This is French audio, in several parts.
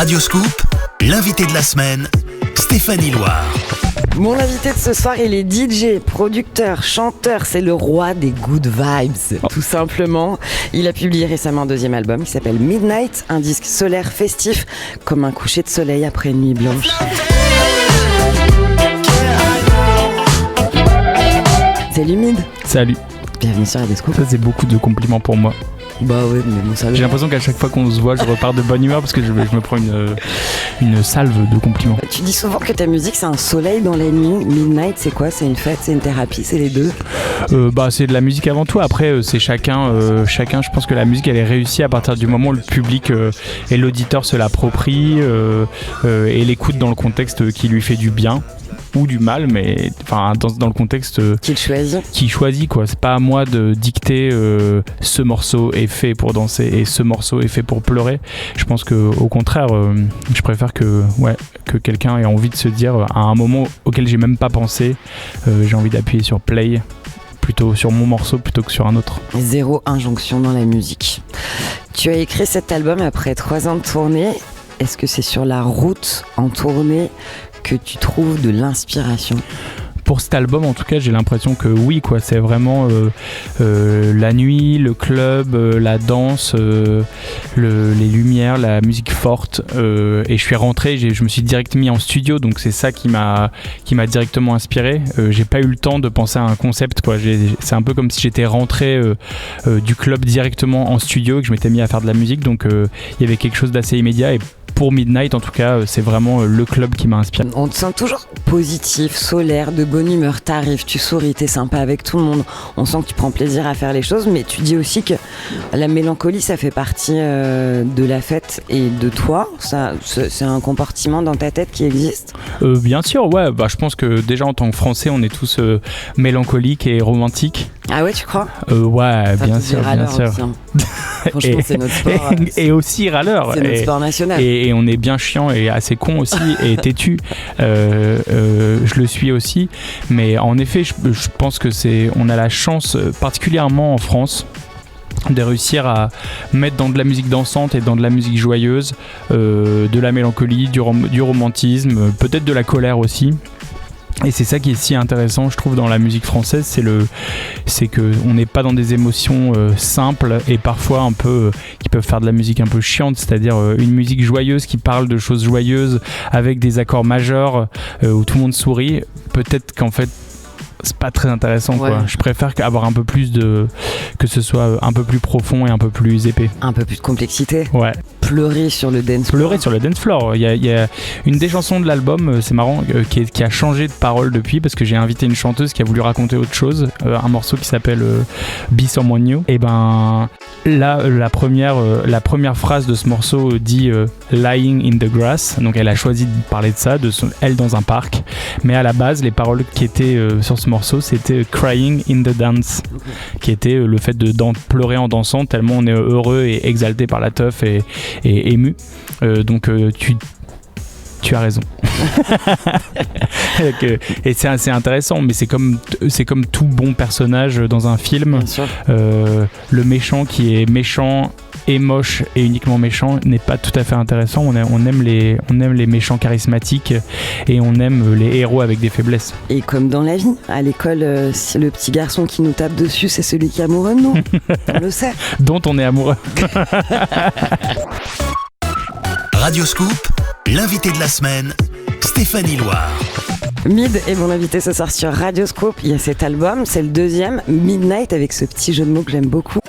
Radioscoop, l'invité de la semaine, Stéphanie Loire. Mon invité de ce soir, il est DJ, producteur, chanteur, c'est le roi des good vibes, tout simplement. Il a publié récemment un deuxième album qui s'appelle Midnight, un disque solaire festif, comme un coucher de soleil après une nuit blanche. Salut Mid. Salut. Bienvenue sur Radioscoop. Ça c'est beaucoup de compliments pour moi. Bah ouais, mais bon, ça. J'ai l'impression qu'à chaque fois qu'on se voit, je repars de bonne humeur parce que je me prends une salve de compliments. Tu dis souvent que ta musique c'est un soleil dans la nuit. Midnight, c'est quoi? C'est une fête, c'est une thérapie, c'est les deux? C'est de la musique avant tout. Après, c'est chacun. Je pense que la musique, elle est réussie à partir du moment où le public et l'auditeur se l'approprie et l'écoute dans le contexte qui lui fait du bien. Ou du mal, mais enfin dans le contexte qu'il choisit quoi. C'est pas à moi de dicter ce morceau est fait pour danser et ce morceau est fait pour pleurer. Je pense que au contraire, je préfère que quelqu'un ait envie de se dire à un moment auquel j'ai même pas pensé, j'ai envie d'appuyer sur play plutôt sur mon morceau plutôt que sur un autre. Zéro injonction dans la musique. Tu as écrit cet album après 3 ans de tournée. Est-ce que c'est sur la route en tournée que tu trouves de l'inspiration? Pour cet album, en tout cas, j'ai l'impression que oui, quoi. C'est vraiment la nuit, le club, la danse, les lumières, la musique forte. Et je suis rentré, je me suis direct mis en studio, donc c'est ça qui m'a directement inspiré. J'ai pas eu le temps de penser à un concept, quoi. C'est un peu comme si j'étais rentré du club directement en studio et que je m'étais mis à faire de la musique. Donc il y avait quelque chose d'assez immédiat. Et pour Midnight, en tout cas, c'est vraiment le club qui m'a inspiré. On te sent toujours positif, solaire, de bonne humeur, t'arrives, tu souris, t'es sympa avec tout le monde. On sent que tu prends plaisir à faire les choses, mais tu dis aussi que la mélancolie, ça fait partie de la fête et de toi. Ça, c'est un comportement dans ta tête qui existe? Bien sûr, ouais. Je pense que déjà en tant que Français, on est tous mélancoliques et romantiques. Ah ouais, tu crois? Ouais, ça bien sûr, bien sûr. Aussi, hein. Franchement, c'est notre sport. Et aussi râleur. C'est notre sport national. Et on est bien chiant et assez con aussi et têtu. Je le suis aussi. Mais en effet, je pense que on a la chance, particulièrement en France, de réussir à mettre dans de la musique dansante et dans de la musique joyeuse, de la mélancolie, du romantisme, peut-être de la colère aussi. Et c'est ça qui est si intéressant, je trouve, dans la musique française, c'est que on n'est pas dans des émotions simples et parfois un peu qui peuvent faire de la musique un peu chiante, c'est-à-dire une musique joyeuse qui parle de choses joyeuses avec des accords majeurs où tout le monde sourit. Peut-être qu'en fait c'est pas très intéressant, ouais. Quoi. Je préfère avoir un peu plus que ce soit un peu plus profond et un peu plus épais. Un peu plus de complexité. Ouais. Pleurer sur le dance floor. Il y a une des chansons de l'album, c'est marrant, qui a changé de parole depuis parce que j'ai invité une chanteuse qui a voulu raconter autre chose, un morceau qui s'appelle Be Someone New. Et ben là, la première phrase de ce morceau dit Lying in the grass. Donc elle a choisi de parler de ça, elle dans un parc. Mais à la base, les paroles qui étaient sur ce morceau, c'était Crying in the Dance, qui était le fait de pleurer en dansant tellement on est heureux et exalté par la teuf et ému. Donc tu as raison. Et c'est assez intéressant, mais c'est comme tout bon personnage dans un film. Le méchant qui est méchant et moche et uniquement méchant n'est pas tout à fait intéressant. On aime les méchants charismatiques et on aime les héros avec des faiblesses. Et comme dans la vie, à l'école, le petit garçon qui nous tape dessus, c'est celui qui est amoureux de nous. On le sait. Dont on est amoureux. Radioscoop, l'invité de la semaine, Stéphanie Loire. Mid est mon invité ce soir sur Radioscoop. Il y a cet album, c'est le deuxième, Midnight, avec ce petit jeu de mots que j'aime beaucoup.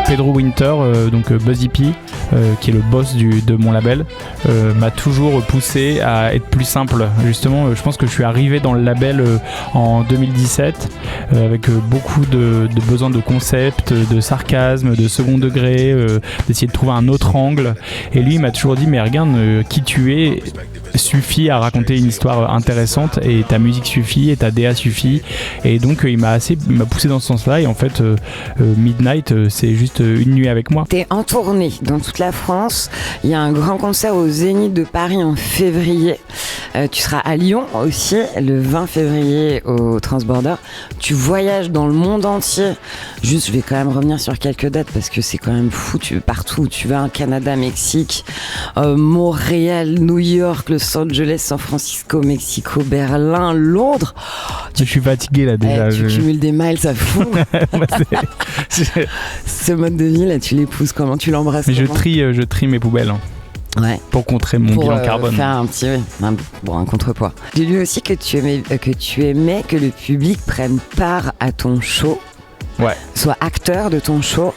Pedro Winter, donc Buzzy P, qui est le boss de mon label, m'a toujours poussé à être plus simple. Justement, je pense que je suis arrivé dans le label en 2017 avec beaucoup de besoin de concept, de sarcasme, de second degré, d'essayer de trouver un autre angle. Et lui, il m'a toujours dit, mais regarde, qui tu es suffit à raconter une histoire intéressante et ta musique suffit et ta DA suffit. Et donc, il m'a poussé dans ce sens-là. Et en fait, Midnight, c'est juste une nuit avec moi. T'es en tournée dans toute toute la France. Il y a un grand concert au Zénith de Paris en février. Tu seras à Lyon aussi le 20 février au Transborder. Tu voyages dans le monde entier. Juste, je vais quand même revenir sur quelques dates parce que c'est quand même fou. Partout où tu vas, Canada, Mexique, Montréal, New York, Los Angeles, San Francisco, Mexico, Berlin, Londres. Je suis fatigué là déjà. Tu cumules des miles, ça fout. Ce mode de vie là, tu l'épouses comment? Tu l'embrasses Mais comment? je trie mes poubelles. Ouais. Pour contrer mon bilan carbone. Faire un petit un contrepoids. J'ai lu aussi que tu aimais que le public prenne part à ton show. Ouais. Soit acteur de ton show.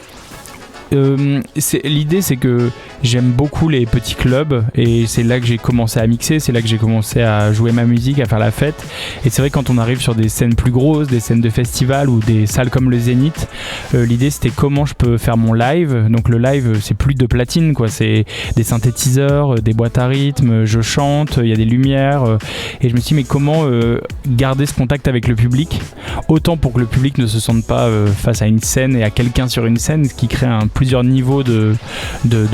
L'idée c'est que j'aime beaucoup les petits clubs et c'est là que j'ai commencé à mixer, c'est là que j'ai commencé à jouer ma musique, à faire la fête. Et c'est vrai quand on arrive sur des scènes plus grosses, des scènes de festival ou des salles comme le Zénith, l'idée c'était comment je peux faire mon live. Donc le live c'est plus de platine quoi, c'est des synthétiseurs, des boîtes à rythme, je chante, il y a des lumières et je me suis dit mais comment garder ce contact avec le public, autant pour que le public ne se sente pas face à une scène et à quelqu'un sur une scène, ce qui crée plusieurs niveaux de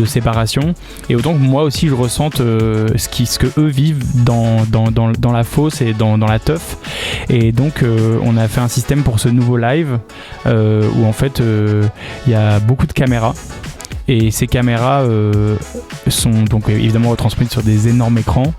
séparation, et autant que moi aussi je ressente ce que eux vivent dans la fosse et dans la teuf. Et donc on a fait un système pour ce nouveau live où en fait il y a beaucoup de caméras. Et ces caméras sont donc évidemment retransmises sur des énormes écrans.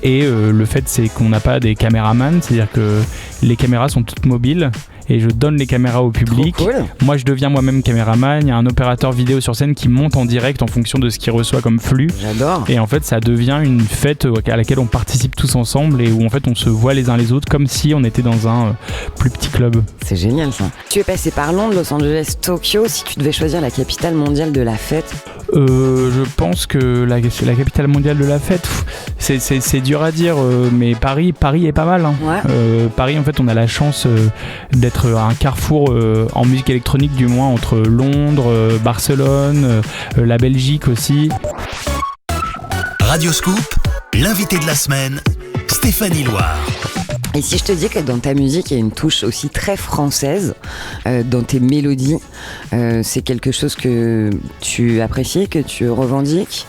Et le fait c'est qu'on n'a pas des caméramans, c'est-à-dire que les caméras sont toutes mobiles. Et je donne les caméras au public. Trop cool. Moi, je deviens moi-même caméraman. Il y a un opérateur vidéo sur scène qui monte en direct en fonction de ce qu'il reçoit comme flux. J'adore. Et en fait, ça devient une fête à laquelle on participe tous ensemble et où en fait, on se voit les uns les autres comme si on était dans un plus petit club. C'est génial ça. Tu es passé par Londres, Los Angeles, Tokyo. Si tu devais choisir la capitale mondiale de la fête, je pense que la capitale mondiale de la fête, c'est dur à dire, mais Paris est pas mal. Hein. Ouais. Paris, en fait, on a la chance d'être un carrefour en musique électronique, du moins entre Londres, Barcelone, la Belgique aussi. Radio Scoop, l'invité de la semaine, Stéphanie Loire. Et si je te dis que dans ta musique, il y a une touche aussi très française, dans tes mélodies, c'est quelque chose que tu apprécies, que tu revendiques?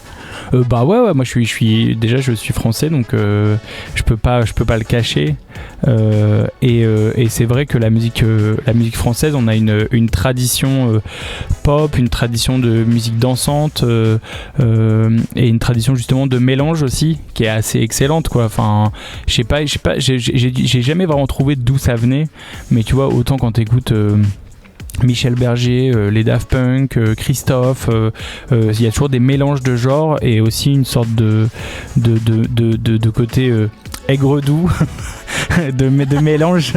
Bah ouais, moi je suis français, donc je peux pas le cacher. Et c'est vrai que la musique française, on a une tradition pop, une tradition de musique dansante et une tradition justement de mélange aussi qui est assez excellente quoi. Enfin, je sais pas, j'ai jamais vraiment trouvé d'où ça venait, mais tu vois, autant quand t'écoutes Michel Berger, les Daft Punk, Christophe, il y a toujours des mélanges de genres et aussi une sorte de côté aigre doux de mélange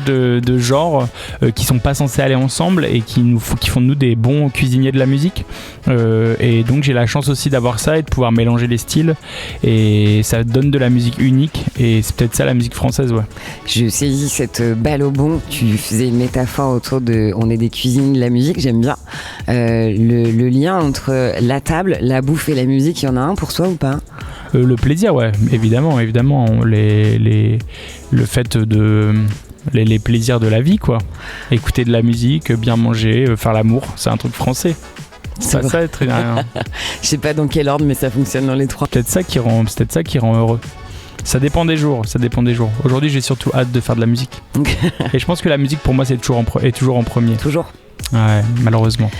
de genres qui sont pas censés aller ensemble et qui font de nous des bons cuisiniers de la musique, et donc j'ai la chance aussi d'avoir ça et de pouvoir mélanger les styles et ça donne de la musique unique et c'est peut-être ça la musique française. Ouais. Je saisis cette balle au bond. Tu faisais une métaphore autour de on est des cuisines de la musique, j'aime bien le lien entre la table, la bouffe et la musique. Il y en a un pour toi ou pas? Le plaisir, ouais, évidemment, le fait de les plaisirs de la vie, quoi. Écouter de la musique, bien manger, faire l'amour, c'est un truc français. Ça est très bien. Je sais pas dans quel ordre, mais ça fonctionne dans les trois. C'est peut-être ça qui rend heureux. Ça dépend des jours. Aujourd'hui, j'ai surtout hâte de faire de la musique. Et je pense que la musique, pour moi, est toujours en premier. Toujours. Ouais, malheureusement.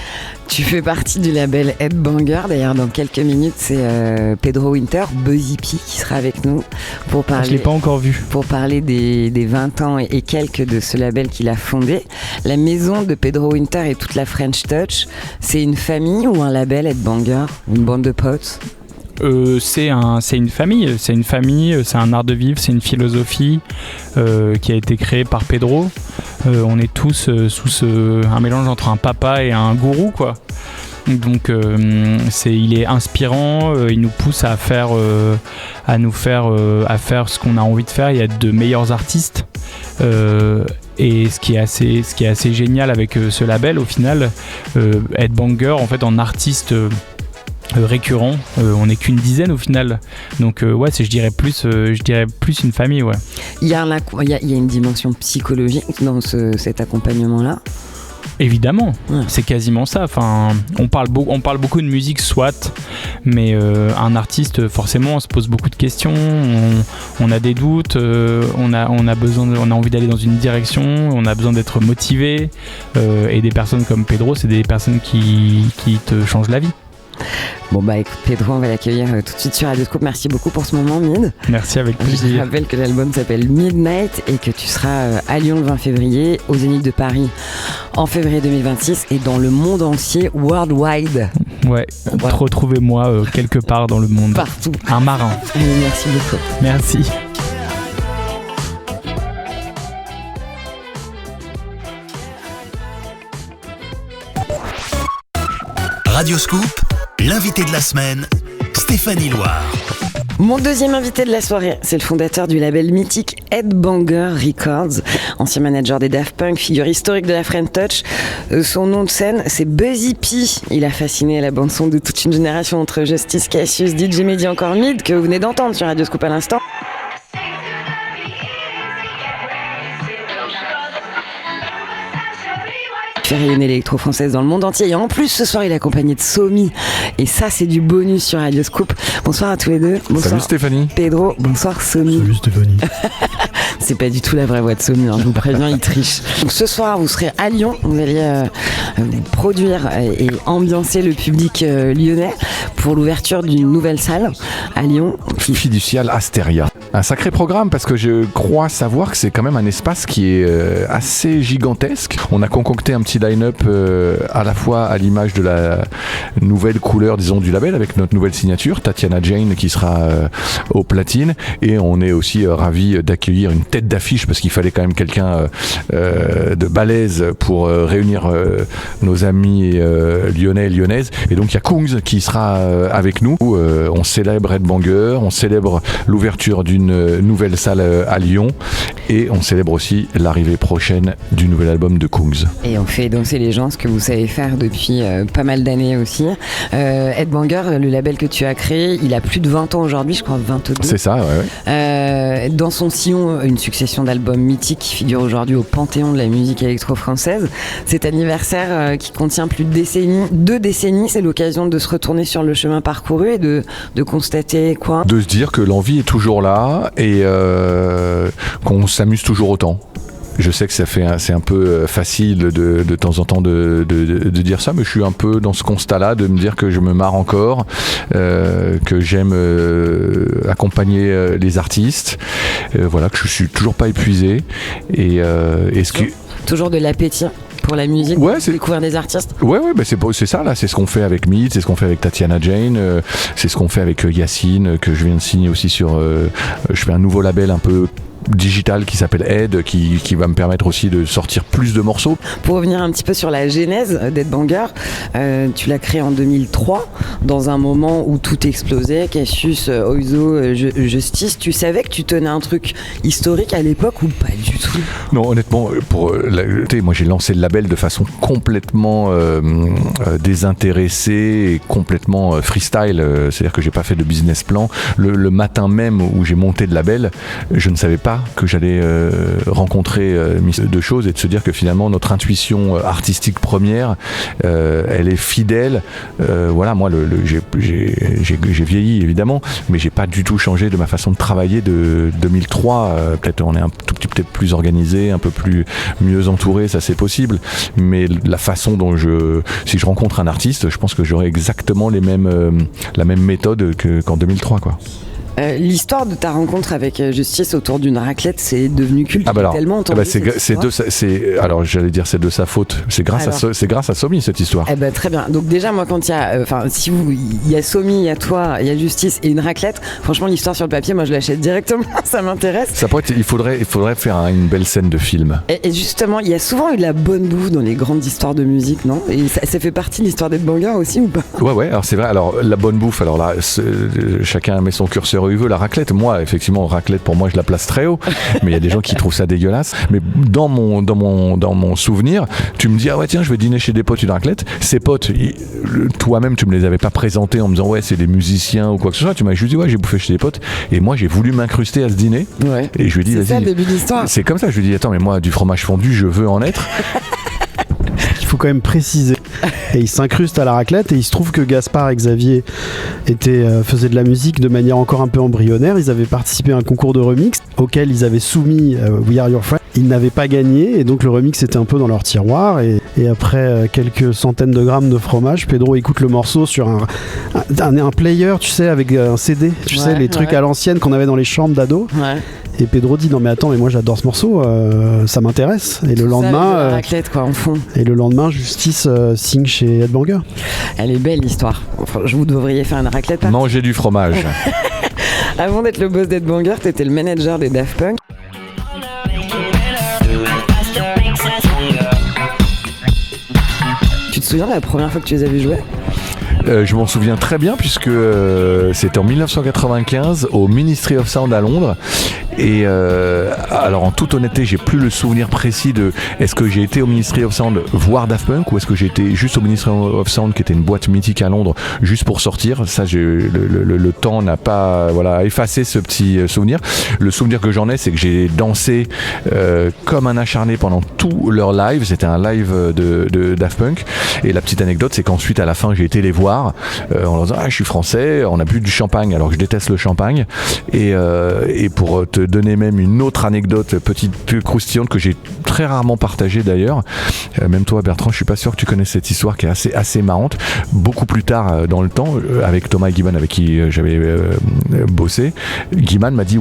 Tu fais partie du label Headbanger. D'ailleurs, dans quelques minutes, c'est Pedro Winter, Buzzy P, qui sera avec nous pour parler. Je l'ai pas encore vu. Pour parler des 20 ans et quelques de ce label qu'il a fondé. La maison de Pedro Winter et toute la French Touch, c'est une famille ou un label Headbanger? Une bande de potes? C'est une famille, c'est un art de vivre, c'est une philosophie qui a été créée par Pedro. On est tous sous un mélange entre un papa et un gourou, quoi. Donc il est inspirant, il nous pousse à faire ce qu'on a envie de faire. Il y a de meilleurs artistes. Et ce qui est assez génial avec ce label au final, Headbanger, en fait, en artiste récurrent, on n'est qu'une dizaine au final, donc ouais, je dirais plus une famille, ouais. Il y a une dimension psychologique dans cet accompagnement là. Évidemment, c'est quasiment ça. Enfin, on parle beaucoup de musique, soit, mais un artiste, forcément, on se pose beaucoup de questions, on a des doutes, on a envie d'aller dans une direction, on a besoin d'être motivé, et des personnes comme Pedro, c'est des personnes qui te changent la vie. Bon bah écoute Pedro, on va l'accueillir tout de suite sur Radio Scoop. Merci beaucoup pour ce moment, Mid. Merci, avec plaisir. Je rappelle que l'album s'appelle Midnight et que tu seras à Lyon le 20 février, au Zénith de Paris en février 2026 et dans le monde entier, worldwide. Ouais, voilà. Retrouvez-moi quelque part dans le monde. Partout. Un marin. Allez, merci beaucoup. Merci. Radio Scoop, l'invité de la semaine, Stéphanie Loire. Mon deuxième invité de la soirée, c'est le fondateur du label mythique Headbanger Records, ancien manager des Daft Punk, figure historique de la French Touch. Son nom de scène, c'est Buzzy P. Il a fasciné la bande-son de toute une génération entre Justice, Cassius, DJ Mehdi, encore Mid, que vous venez d'entendre sur Radio Scoop à l'instant. Fait rayonner l'électro-française dans le monde entier. Et en plus, ce soir, il est accompagné de Somi. Et ça, c'est du bonus sur Radio Scoop. Bonsoir à tous les deux. Bonsoir. Salut Stéphanie. Pedro, bonsoir Somi. Salut Stéphanie. C'est pas du tout la vraie voix de Somi, hein, je vous préviens, il triche. Donc ce soir, vous serez à Lyon. Vous allez produire et ambiancer le public lyonnais pour l'ouverture d'une nouvelle salle à Lyon. Fiducial Astéria. Un sacré programme parce que je crois savoir que c'est quand même un espace qui est assez gigantesque. On a concocté un petit line-up à la fois à l'image de la nouvelle couleur, disons, du label avec notre nouvelle signature, Tatiana Jane qui sera au platine, et on est aussi ravis d'accueillir une tête d'affiche parce qu'il fallait quand même quelqu'un de balèze pour réunir nos amis lyonnais et lyonnaises, et donc il y a Kungs qui sera avec nous. On célèbre Headbanger, on célèbre l'ouverture d'une nouvelle salle à Lyon, et on célèbre aussi l'arrivée prochaine du nouvel album de Kungs. Et on fait danser les gens, ce que vous savez faire depuis pas mal d'années aussi. Headbanger, le label que tu as créé, il a plus de 20 ans aujourd'hui, je crois 22. C'est ça, ouais. Dans son sillon, une succession d'albums mythiques qui figurent aujourd'hui au panthéon de la musique électro-française. Cet anniversaire qui contient plus de 2 décennies, c'est l'occasion de se retourner sur le chemin parcouru et de constater quoi ? De se dire que l'envie est toujours là et qu'on s'amuse toujours autant. Je sais que c'est un peu facile de temps en temps de dire ça, mais je suis un peu dans ce constat-là, de me dire que je me marre encore, que j'aime accompagner les artistes, voilà, que je suis toujours pas épuisé, et toujours de l'appétit pour la musique, c'est découvrir des artistes. Ouais, bah c'est ça là, c'est ce qu'on fait avec Mead, c'est ce qu'on fait avec Tatiana Jane, c'est ce qu'on fait avec Yacine, que je viens de signer aussi sur. Je fais un nouveau label un peu digital qui s'appelle Ed, qui va me permettre aussi de sortir plus de morceaux. Pour revenir un petit peu sur la genèse d'Headbanger, tu l'as créé en 2003 dans un moment où tout explosait, Cassius, Oizo, Justice. Tu savais que tu tenais un truc historique à l'époque ou pas du tout ? Non, honnêtement, moi j'ai lancé le label de façon complètement désintéressée et complètement freestyle, c'est-à-dire que j'ai pas fait de business plan. Le matin même où j'ai monté le label, je ne savais pas que j'allais rencontrer deux choses, et de se dire que finalement notre intuition artistique première, elle est fidèle. Voilà, moi j'ai vieilli évidemment, mais j'ai pas du tout changé de ma façon de travailler de 2003. Peut-être on est un tout petit peu plus organisé, un peu plus mieux entouré, ça c'est possible, mais la façon dont si je rencontre un artiste, je pense que j'aurai exactement la même méthode qu'en 2003 quoi. L'histoire de ta rencontre avec Justice autour d'une raclette, c'est devenu culte. Tellement entendu. Alors j'allais dire c'est de sa faute. C'est grâce à Somi cette histoire. Très bien. Donc déjà moi quand il y a, il y a Somi, il y a toi, il y a Justice et une raclette. Franchement l'histoire sur le papier, moi je l'achète directement. Ça m'intéresse. Ça pourrait être, il faudrait faire une belle scène de film. Et justement, il y a souvent eu de la bonne bouffe dans les grandes histoires de musique, non ? Et ça fait partie de l'histoire d'Headbanger aussi ou pas ? Ouais. Alors c'est vrai. Alors la bonne bouffe. Alors là, chacun met son curseur où il veut. La raclette, moi effectivement raclette pour moi je la place très haut, mais il y a des gens qui trouvent ça dégueulasse. Mais dans mon souvenir, tu me dis ah ouais tiens je vais dîner chez des potes une raclette. Ces potes, toi-même tu me les avais pas présentés en me disant ouais c'est des musiciens ou quoi que ce soit. Tu m'as juste dit ouais j'ai bouffé chez des potes, et moi j'ai voulu m'incruster à ce dîner. Ouais. Et je lui ai dit c'est vas-y. ça le début de l'histoire. C'est comme ça. Je lui ai dit attends mais moi du fromage fondu je veux en être. faut quand même préciser. Et il s'incruste à la raclette et il se trouve que Gaspard et Xavier faisaient de la musique de manière encore un peu embryonnaire. Ils avaient participé à un concours de remix auquel ils avaient soumis We Are Your Friends. Ils n'avaient pas gagné et donc le remix était un peu dans leur tiroir et après quelques centaines de grammes de fromage, Pedro écoute le morceau sur un player, tu sais, avec un CD, tu sais, les trucs à l'ancienne qu'on avait dans les chambres d'ados. Ouais. Et Pedro dit non mais attends, mais moi j'adore ce morceau, ça m'intéresse. Et le lendemain, la raclette quoi en fond. Et le lendemain, Justice signe chez Headbanger. Elle est belle l'histoire. Enfin, vous devriez faire une raclette. Manger du fromage. Avant d'être le boss d'Headbanger, t'étais le manager des Daft Punk. Tu te souviens de la première fois que tu les as vus jouer ? Je m'en souviens très bien puisque c'était en 1995 au Ministry of Sound à Londres. Et alors en toute honnêteté, j'ai plus le souvenir précis de est-ce que j'ai été au Ministry of Sound voir Daft Punk ou est-ce que j'ai été juste au Ministry of Sound qui était une boîte mythique à Londres juste pour sortir. Ça, le temps n'a pas effacé ce petit souvenir. Le souvenir que j'en ai, c'est que j'ai dansé comme un acharné pendant tout leur live. C'était un live de Daft Punk. Et la petite anecdote, c'est qu'ensuite à la fin, j'ai été les voir en leur disant je suis français, on a bu du champagne alors que je déteste le champagne. Et pour te donner même une autre anecdote petite peu croustillante que j'ai très rarement partagée d'ailleurs, même toi Bertrand, je suis pas sûr que tu connais cette histoire qui est assez marrante. Beaucoup plus tard dans le temps, avec Thomas et Guiman avec qui j'avais bossé, Guiman m'a dit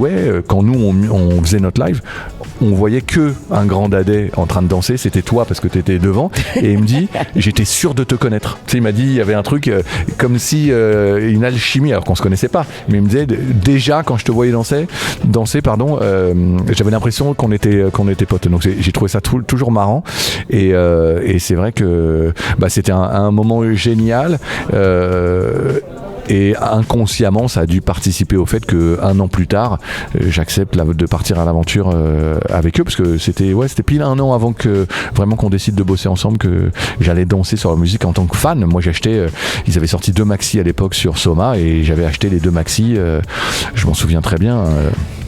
quand nous on faisait notre live, on voyait que un grand dadais en train de danser, c'était toi parce que t'étais devant, et il me dit j'étais sûr de te connaître. Tu sais, il m'a dit il y avait un truc comme si une alchimie, alors qu'on se connaissait pas, mais il me disait déjà quand je te voyais danser j'avais l'impression qu'on était potes. Donc j'ai trouvé ça toujours marrant et c'est vrai que c'était un moment génial. Et inconsciemment, ça a dû participer au fait qu'un an plus tard, j'accepte de partir à l'aventure avec eux, parce que c'était pile un an avant que vraiment qu'on décide de bosser ensemble que j'allais danser sur la musique en tant que fan. Moi, j'ai acheté, ils avaient sorti 2 maxis à l'époque sur Soma et j'avais acheté les 2 maxis. Je m'en souviens très bien.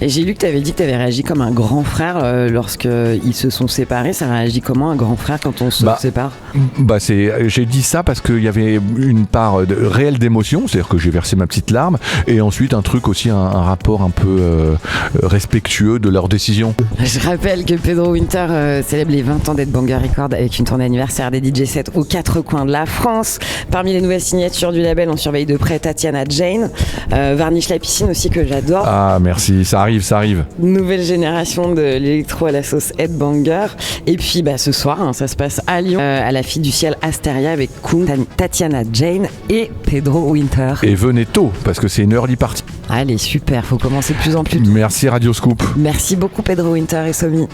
Et j'ai lu que tu avais dit que tu avais réagi comme un grand frère lorsqu'ils se sont séparés. Ça réagit comment un grand frère quand on se sépare ? J'ai dit ça parce qu'il y avait une part réelle d'émotion, c'est-à-dire que j'ai versé ma petite larme, et ensuite un truc aussi, un rapport un peu respectueux de leur décision. Je rappelle que Pedro Winter célèbre les 20 ans d'Headbanger Records avec une tournée anniversaire des DJ sets aux 4 coins de la France. Parmi les nouvelles signatures du label, on surveille de près Tatiana Jane, Varnish la piscine aussi que j'adore. Ah merci, ça arrive. Nouvelle génération de l'électro à la sauce Headbanger. Et puis ce soir, ça se passe à Lyon, à la Fille du Ciel Asteria avec Koum, Tatiana Jane et Pedro Winter. Et venez tôt parce que c'est une early party. Allez, super, faut commencer de plus en plus tôt. Merci Radio Scoop. Merci beaucoup Pedro Winter et Somi.